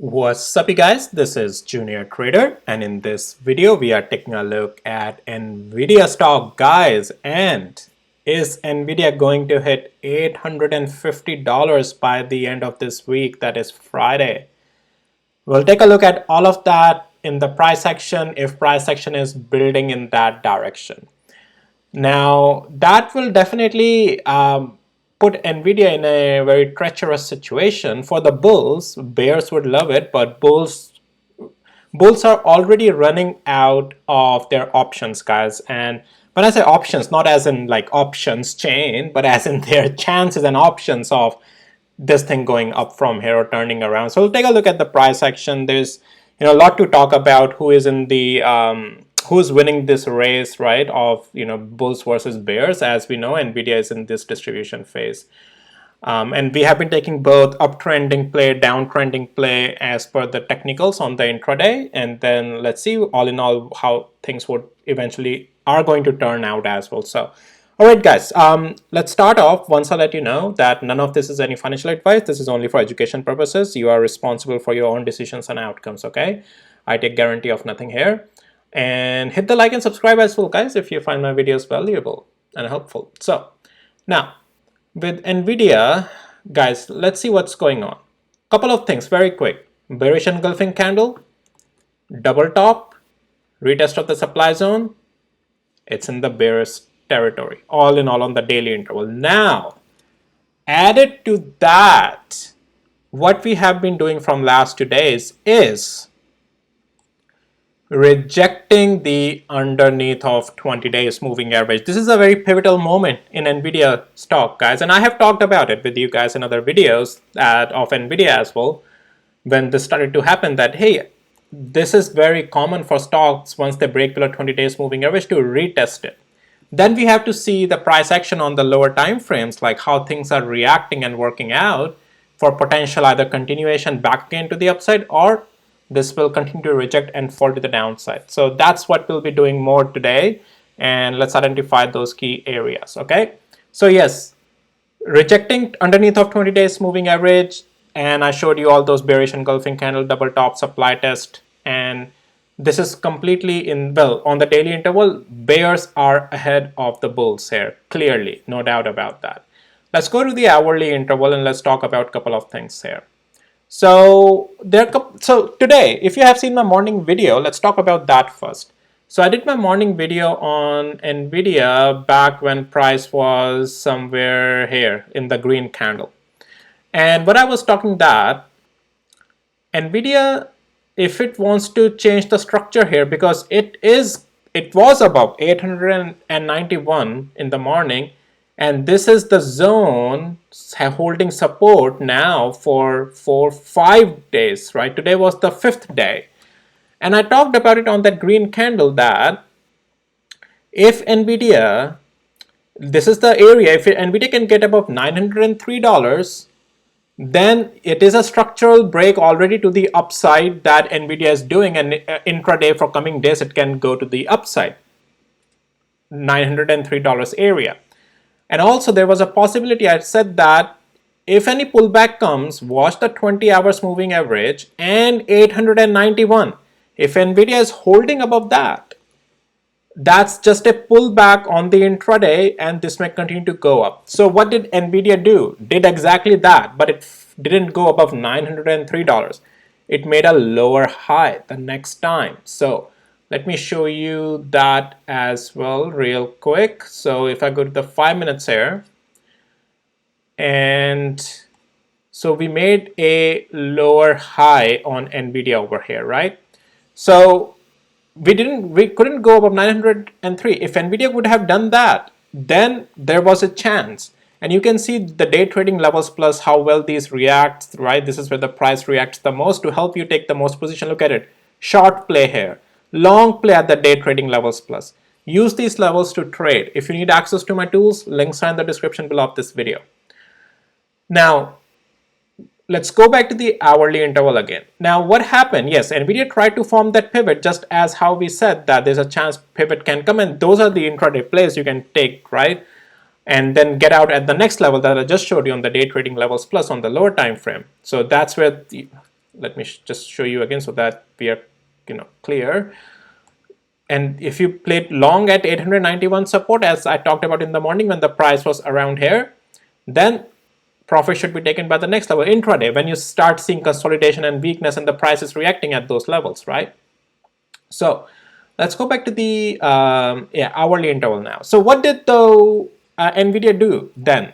What's up you guys, this is Junior Trader and in this video we are taking a look at Nvidia stock guys. And is Nvidia going to hit $850 by the end of this week, that is Friday? We'll take a look at all of that in the price action if price action is building in that direction. Now that will definitely put Nvidia in a very treacherous situation. For the bulls, bears would love it, but bulls are already running out of their options, guys. And when I say options, not as in like options chain, but as in their chances and options of this thing going up from here or turning around. So we'll take a look at the price action. There's a lot to talk about. Who is in the who's winning this race, right? Of bulls versus bears. As we know, Nvidia is in this distribution phase. And we have been taking both uptrending play, downtrending play as per the technicals on the intraday. And then let's see all in all how things would eventually are going to turn out as well. So, all right, guys, let's start off. Once I let you know that none of this is any financial advice. This is only for education purposes. You are responsible for your own decisions and outcomes, okay? I take guarantee of nothing here. And hit the like and subscribe as well, guys, if you find my videos valuable and helpful. So, now, with Nvidia, guys, let's see what's going on. Couple of things very quick. Bearish engulfing candle, double top, retest of the supply zone. It's in the bearish territory, all in all on the daily interval. Now, added to that, what we have been doing from last 2 days is rejecting the underneath of 20 days moving average. This is a very pivotal moment in Nvidia stock, guys, and I have talked about it with you guys in other videos of Nvidia as well when this started to happen, that hey, this is very common for stocks once they break below 20 days moving average to retest it. Then we have to see the price action on the lower time frames, like how things are reacting and working out for potential either continuation back again to the upside, or this will continue to reject and fall to the downside. So that's what we'll be doing more today. And let's identify those key areas, okay? So yes, rejecting underneath of 20 days moving average. And I showed you all those bearish engulfing candle, double top, supply test. And this is completely on the daily interval, bears are ahead of the bulls here, clearly, no doubt about that. Let's go to the hourly interval and let's talk about a couple of things here. So today, if you have seen my morning video, let's talk about that first. So I did my morning video on Nvidia back when price was somewhere here in the green candle. And what I was talking that Nvidia, if it wants to change the structure here, because it was above 891 in the morning, and this is the zone holding support now for 5 days, right? Today was the 5th day. And I talked about it on that green candle that if Nvidia, this is the area, if Nvidia can get above $903, then it is a structural break already to the upside that Nvidia is doing, and intraday for coming days it can go to the upside, $903 area. And also there was a possibility, I said that if any pullback comes, watch the 20 hours moving average and 891. If Nvidia is holding above that, that's just a pullback on the intraday and this may continue to go up. So what did Nvidia do? Did exactly that, but it didn't go above $903. It made a lower high the next time. So let me show you that as well real quick. So if I go to the 5 minutes here, and so we made a lower high on Nvidia over here, right? So we couldn't go above 903. If Nvidia would have done that, then there was a chance. And you can see the day trading levels plus how well these react, right? This is where the price reacts the most to help you take the most position. Look at it, short play here, long play at the day trading levels plus. Use these levels to trade. If you need access to my tools, links are in the description below of this video. Now, let's go back to the hourly interval again. Now, what happened? Yes, Nvidia tried to form that pivot just as how we said that there's a chance pivot can come, and those are the intraday plays you can take, right? And then get out at the next level that I just showed you on the day trading levels plus on the lower time frame. So that's where Let me just show you again so that we are clear. And if you played long at 891 support, as I talked about in the morning when the price was around here, then profit should be taken by the next level intraday when you start seeing consolidation and weakness and the price is reacting at those levels, right? So let's go back to the hourly interval now. So what did the Nvidia do then?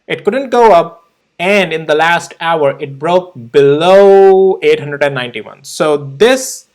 It couldn't go up, and in the last hour it broke below 891. So this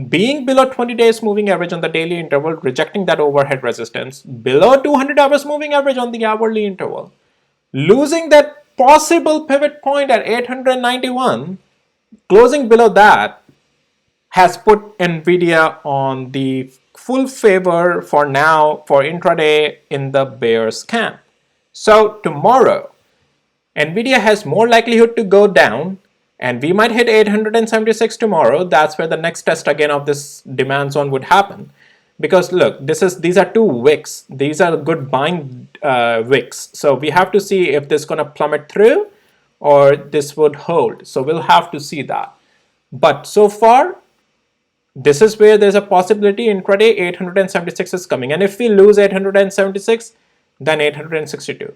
being below 20 days moving average on the daily interval, rejecting that overhead resistance, below 200 hours moving average on the hourly interval, losing that possible pivot point at 891, closing below that, has put Nvidia on the full favor for now for intraday in the bears camp. So tomorrow, Nvidia has more likelihood to go down, and we might hit 876 tomorrow. That's where the next test again of this demand zone would happen. Because look, these are two wicks. These are good buying wicks. So we have to see if this is going to plummet through or this would hold. So we'll have to see that. But so far, this is where there's a possibility intraday 876 is coming. And if we lose 876, then 862.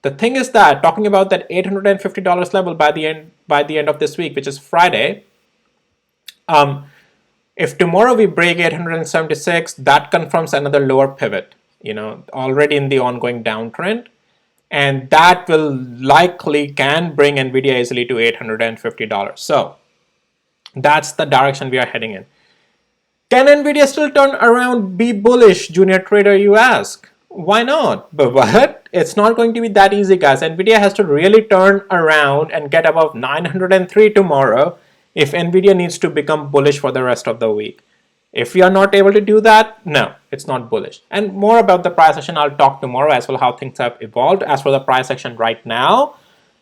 The thing is that talking about that $850 level by the end of this week, which is Friday, if tomorrow we break 876, that confirms another lower pivot, already in the ongoing downtrend, and that will likely can bring Nvidia easily to $850. So that's the direction we are heading in. Can Nvidia still turn around, be bullish, junior trader, you ask? Why not? But it's not going to be that easy, guys. Nvidia has to really turn around and get above 903 tomorrow if Nvidia needs to become bullish for the rest of the week. If we are not able to do that, no, it's not bullish. And more about the price action, I'll talk tomorrow as well, how things have evolved. As for the price action right now,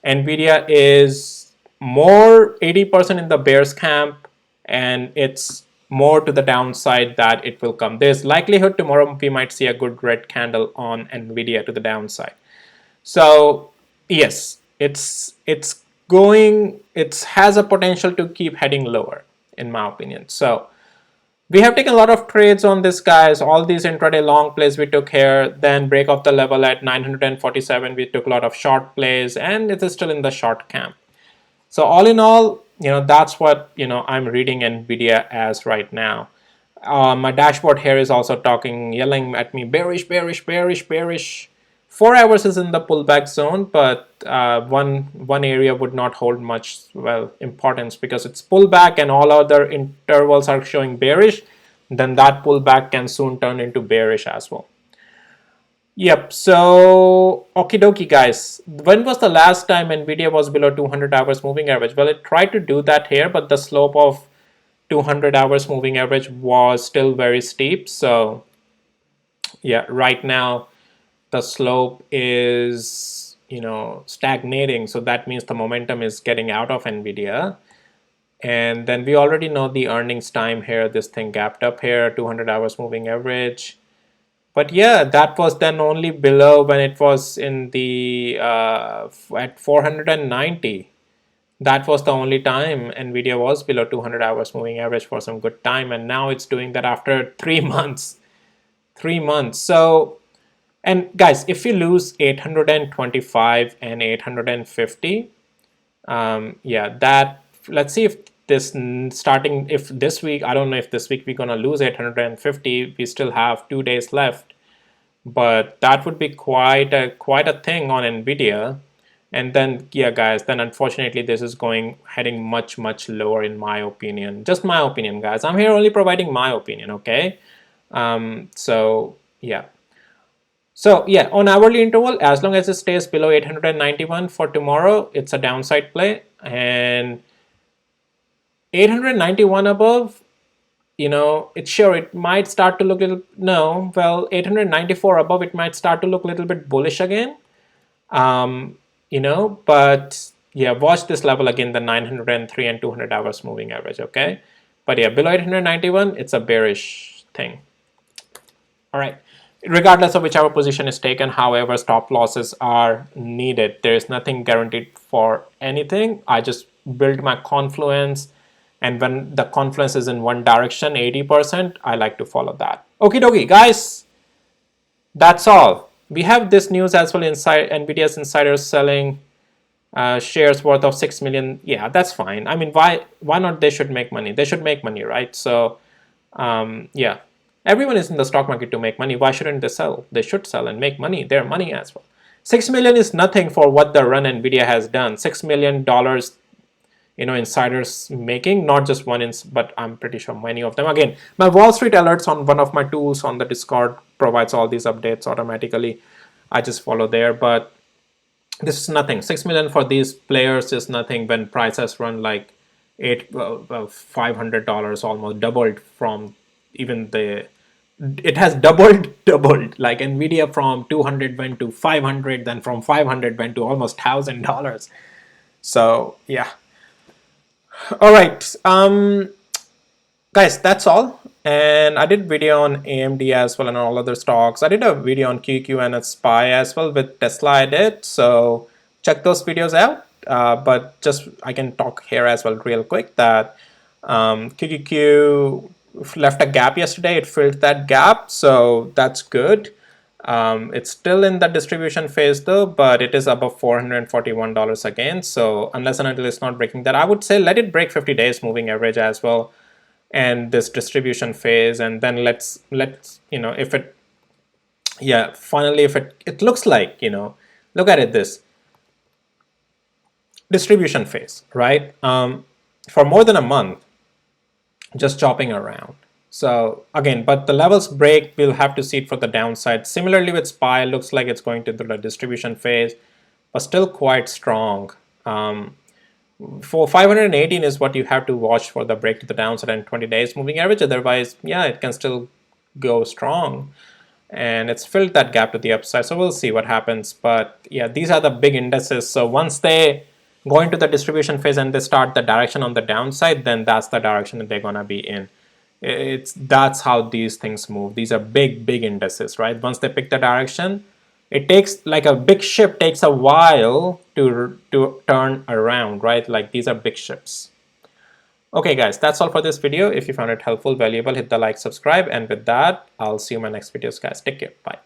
Nvidia is more 80% in the bears camp, and it's more to the downside that it will come. There's likelihood tomorrow we might see a good red candle on Nvidia to the downside. So yes, it has a potential to keep heading lower, in my opinion. So we have taken a lot of trades on this, guys. All these intraday long plays we took here, then break off the level at 947. We took a lot of short plays, and it is still in the short camp. So all in all, that's what I'm reading Nvidia as right now. My dashboard here is also yelling at me, bearish, bearish, bearish, bearish. 4 hours is in the pullback zone, but one area would not hold much importance because it's pullback and all other intervals are showing bearish. Then that pullback can soon turn into bearish as well. Yep, so okie dokie, guys. When was the last time Nvidia was below 200 hours moving average? Well, it tried to do that here, but the slope of 200 hours moving average was still very steep. So yeah, right now the slope is stagnating, so that means the momentum is getting out of Nvidia. And then we already know the earnings time here. This thing gapped up here, 200 hours moving average. But yeah, that was then only below when it was in the at 490. That was the only time Nvidia was below 200 hours moving average for some good time, and now it's doing that after 3 months. 3 months. So, and guys, if you lose 825 and 850, yeah, that, let's see if if this week, I don't know if this week we're gonna lose 850. We still have 2 days left, but that would be quite a thing on Nvidia. And then yeah, guys, then unfortunately this is heading much lower, in my opinion. Just my opinion, guys. I'm here only providing my opinion, okay? So yeah. So yeah, on hourly interval, as long as it stays below 891 for tomorrow, it's a downside play. And 891 above, it's sure it might start to look a little, no, well, 894 above, it might start to look a little bit bullish again. But yeah, watch this level again, the 903 and 200 hours moving average, okay? But yeah, below 891, it's a bearish thing. All right. Regardless of whichever position is taken, however, stop losses are needed. There is nothing guaranteed for anything. I just build my confluence, and when the confluence is in one direction, 80%, I like to follow that. Okie dokie, guys, that's all. We have this news as well. Inside Nvidia's insiders selling shares worth of 6 million. Yeah, that's fine. I mean, why not? They should make money. They should make money, right? So yeah, everyone is in the stock market to make money. Why shouldn't they sell? They should sell and make money, their money as well. 6 million is nothing for what the run Nvidia has done. $6 million, insiders making, not just one, but I'm pretty sure many of them. Again, my Wall Street alerts on one of my tools on the Discord provides all these updates automatically. I just follow there, but this is nothing. 6 million for these players is nothing when prices run like $500, almost doubled from even the. It has doubled, like Nvidia from 200 went to 500, then from 500 went to almost $1,000. So yeah. All right, guys, that's all. And I did video on AMD as well and all other stocks. I did a video on QQ and a SPY as well with Tesla I did. So check those videos out. But just I can talk here as well real quick that QQQ left a gap yesterday. It filled that gap, so that's good. It's still in the distribution phase though, but it is above $441 again. So unless and until it's not breaking that, I would say let it break 50 days moving average as well, and this distribution phase, and then let's if it, yeah, finally if it looks like, look at it, this distribution phase, right? For more than a month, just chopping around. So again, but the levels break, we'll have to see it for the downside. Similarly with SPY, looks like it's going to the distribution phase, but still quite strong. For 518 is what you have to watch for the break to the downside and 20 days moving average. Otherwise, yeah, it can still go strong. And it's filled that gap to the upside. So we'll see what happens. But yeah, these are the big indices. So once they go into the distribution phase and they start the direction on the downside, then that's the direction that they're gonna be in. That's how these things move. These are big indices, right? Once they pick the direction, it takes, like a big ship takes a while to turn around, right? Like these are big ships. Okay guys, that's all for this video. If you found it helpful, valuable, hit the like, subscribe, and with that, I'll see you in my next videos, guys. Take care. Bye.